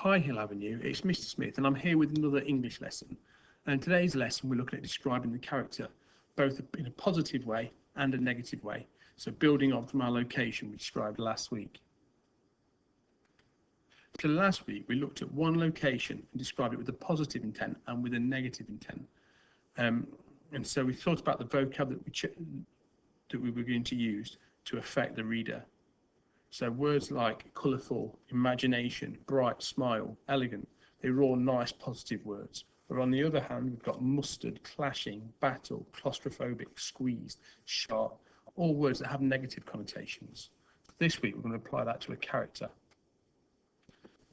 Hi Hill Avenue, it's Mr. Smith and I'm here with another English lesson. And in today's lesson we're looking at describing the character, both in a positive way and a negative way. So building on from our location we described last week. So last week we looked at one location and described it with a positive intent and with a negative intent. And so we thought about the vocab that we were going to use to affect the reader. So words like colourful, imagination, bright, smile, elegant, they're all nice positive words. But on the other hand, we've got mustard, clashing, battle, claustrophobic, squeezed, sharp, all words that have negative connotations. This week we're going to apply that to a character.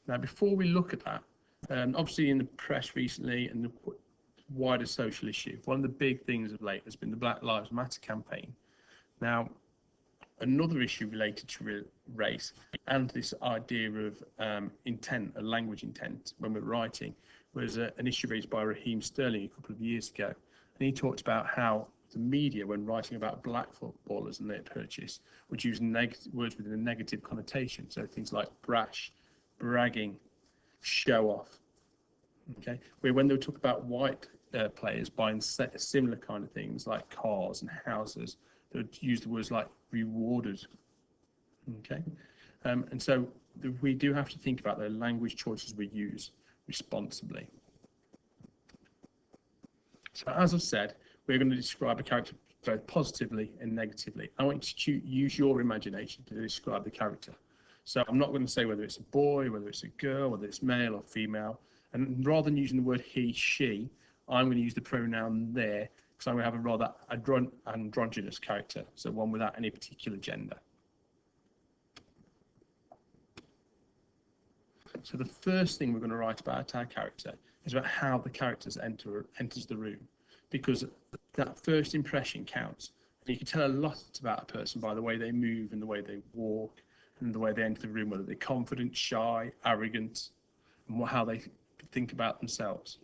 Now before we look at that, obviously in the press recently and the wider social issue, one of the big things of late has been the Black Lives Matter campaign. Now, another issue related to race and this idea of intent, a language intent when we're writing, was an issue raised by Raheem Sterling a couple of years ago. And he talked about how the media, when writing about black footballers and their purchase, would use words with a negative connotation. So things like brash, bragging, show off. Okay, where when they would talk about white players buying similar kind of things like cars and houses, they would use the words like rewarded. Okay, and so we do have to think about the language choices we use responsibly. So as I've said, we're going to describe a character both positively and negatively. I want you to use your imagination to describe the character. So I'm not going to say whether it's a boy, whether it's a girl, whether it's male or female. And rather than using the word he, she, I'm going to use the pronoun there, because I'm going to have a rather androgynous character, so one without any particular gender. So the first thing we're going to write about our character is about how the character enters the room, because that first impression counts. And you can tell a lot about a person by the way they move and the way they walk and the way they enter the room, whether they're confident, shy, arrogant, and how they think about themselves.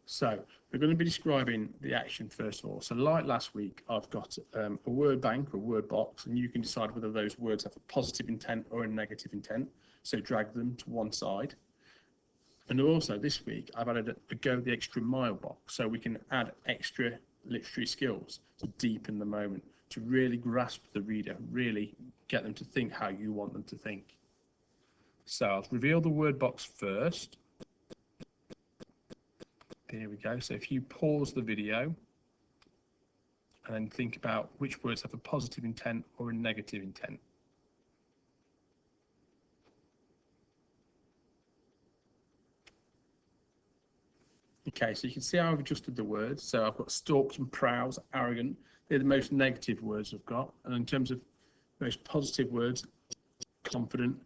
So we're going to be describing the action first of all. So like last week, I've got a word bank or a word box, and you can decide whether those words have a positive intent or a negative intent. So drag them to one side. And also this week, I've added a go the extra mile box, so we can add extra literary skills to deepen the moment, to really grasp the reader, really get them to think how you want them to think. So I'll reveal the word box first. There we go. So if you pause the video and then think about which words have a positive intent or a negative intent. Okay, so you can see how I've adjusted the words. So I've got stalks and prowls, arrogant. They're the most negative words I've got. And in terms of most positive words, confident,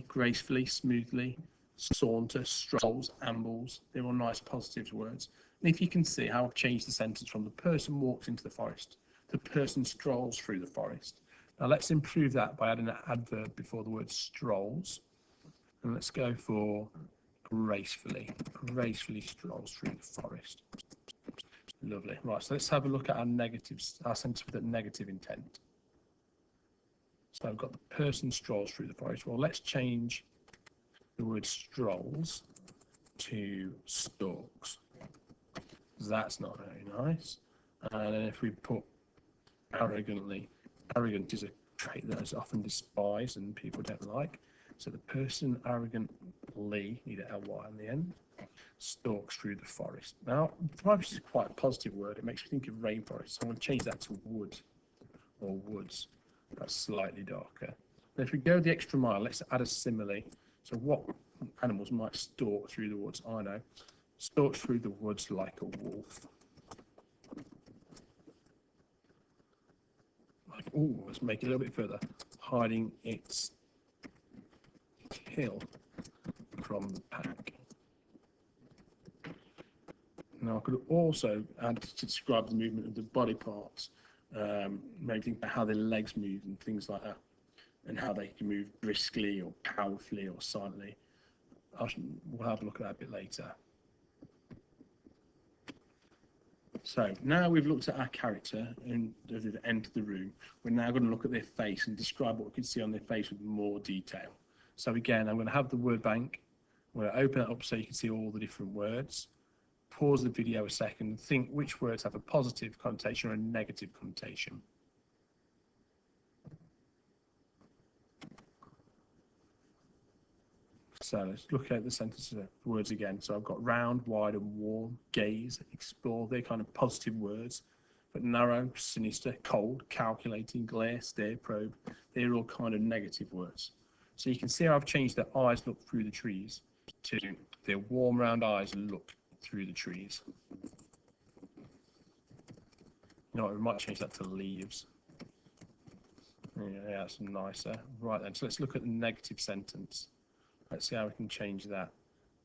gracefully, smoothly, saunter, strolls, ambles, they're all nice positive words. And if you can see how I've changed the sentence from the person walks into the forest, the person strolls through the forest. Now let's improve that by adding an adverb before the word strolls. And let's go for gracefully strolls through the forest. Lovely. Right, so let's have a look at our sentence with a negative intent. So I've got the person strolls through the forest. Well, let's change the word strolls to stalks. That's not very nice. And then if we put arrogantly, arrogant is a trait that is often despised and people don't like. So the person arrogantly, need an ly on the end, stalks through the forest. Now, forest is quite a positive word. It makes me think of rainforest. So I'm going to change that to wood or woods. That's slightly darker. And if we go the extra mile, let's add a simile. So what animals might stalk through the woods? I know. Stalks through the woods like a wolf. Oh, let's make it a little bit further. Hiding its kill from the pack. Now I could also add to describe the movement of the body parts, maybe think about how their legs move and things like that, and how they can move briskly or powerfully or silently. We'll have a look at that a bit later. So now we've looked at our character and they've entered the room, we're now going to look at their face and describe what we can see on their face with more detail. So again, I'm going to have the word bank. I'm going to open it up so you can see all the different words. Pause the video a second and think which words have a positive connotation or a negative connotation. So let's look at the sentences, the words again. So I've got round, wide and warm, gaze, explore. They're kind of positive words. But narrow, sinister, cold, calculating, glare, stare, probe. They're all kind of negative words. So you can see how I've changed their eyes look through the trees to their warm round eyes look through the trees. You know what, we might change that to leaves. Yeah, that's nicer. Right then, so let's look at the negative sentence. Let's see how we can change that.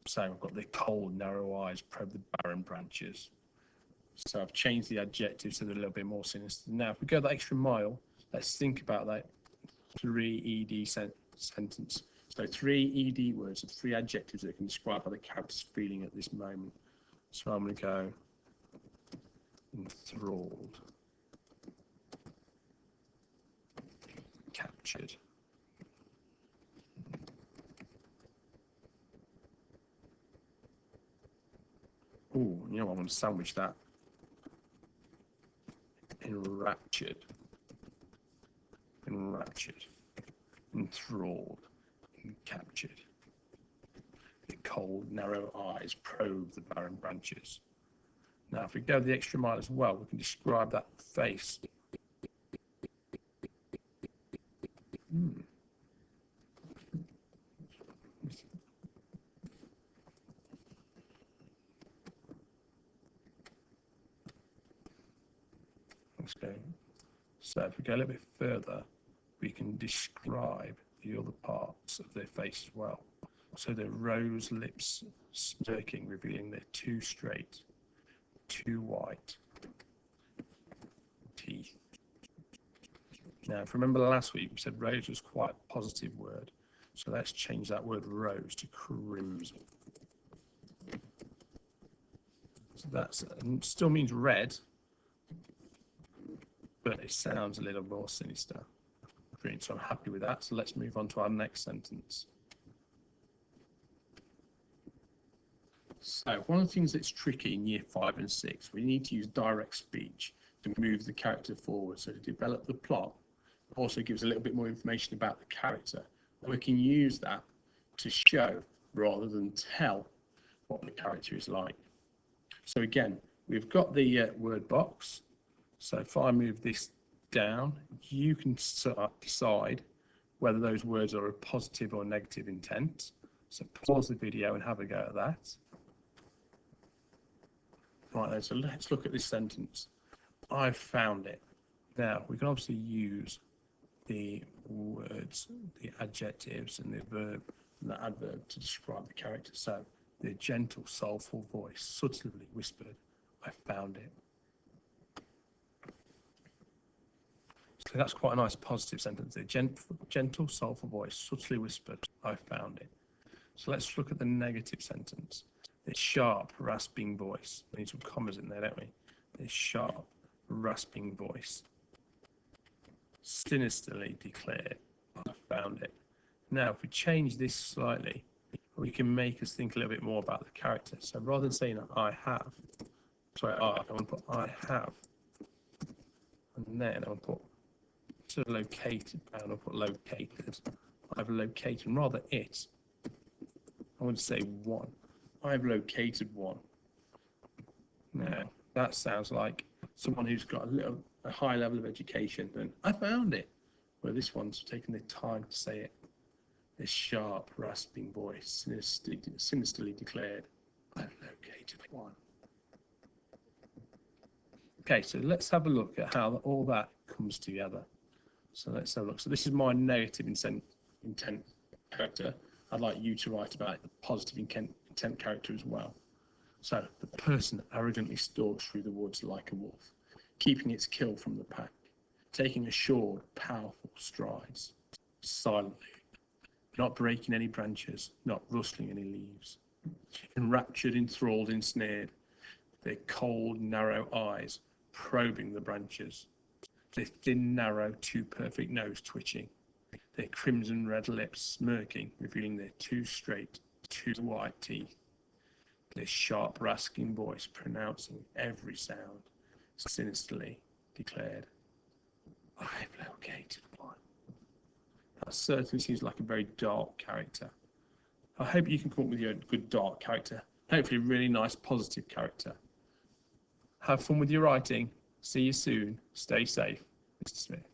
So I've got the cold, narrow eyes, probe the barren branches. So I've changed the adjectives so they're a little bit more sinister. Now, if we go that extra mile, let's think about that 3 ED sentence. So 3 ED words are 3 adjectives that can describe how the character's feeling at this moment. So I'm going to go enthralled, captured, oh, you know what, I'm going to sandwich that. Enraptured, enthralled, captured. The cold, narrow eyes probe the barren branches. Now, if we go the extra mile as well, we can describe that face. Let's go. So if we go a little bit further, we can describe the other parts of their face as well. So the rose lips smirking, revealing they're too straight, too white teeth. Now, if you remember last week, we said rose was quite a positive word. So let's change that word rose to crimson. So that still means red, but it sounds a little more sinister. Green, so I'm happy with that. So let's move on to our next sentence. So one of the things that's tricky in year 5 and 6, we need to use direct speech to move the character forward. So to develop the plot, it also gives a little bit more information about the character. We can use that to show rather than tell what the character is like. So again, we've got the word box. So if I move this down, you can decide whether those words are a positive or negative intent. So pause the video and have a go at that. Right then, so let's look at this sentence. I've found it. Now, we can obviously use the words, the adjectives and the verb and the adverb to describe the character. So the gentle, soulful voice, subtly whispered, I found it. So that's quite a nice positive sentence. The gentle, soulful voice, subtly whispered, I found it. So let's look at the negative sentence. The sharp, rasping voice. We need some commas in there, don't we? The sharp, rasping voice, sinisterly declared, I found it. Now, if we change this slightly, we can make us think a little bit more about the character. So rather than saying I have, sorry, I want to put I have, and then I'll put to located, and I'll put located. I've located, and rather it, I want to say one. I've located one. Now, that sounds like someone who's got a high level of education, and I found it. Where this one's taken the time to say it. This sharp, rasping voice, sinisterly declared, I've located one. Okay, so let's have a look at how all that comes together. So let's have a look. So this is my negative intent character. I'd like you to write about the positive intent character as well. So the person arrogantly stalks through the woods like a wolf, keeping its kill from the pack, taking assured, powerful strides, silently, not breaking any branches, not rustling any leaves, enraptured, enthralled, ensnared, their cold, narrow eyes probing the branches, their thin, narrow, too perfect nose twitching, their crimson red lips smirking, revealing their too straight, too white teeth, their sharp, rasping voice pronouncing every sound, sinisterly declared, "I've located one." That certainly seems like a very dark character. I hope you can come up with your good dark character. Hopefully a really nice positive character. Have fun with your writing. See you soon. Stay safe. Mr. Smith.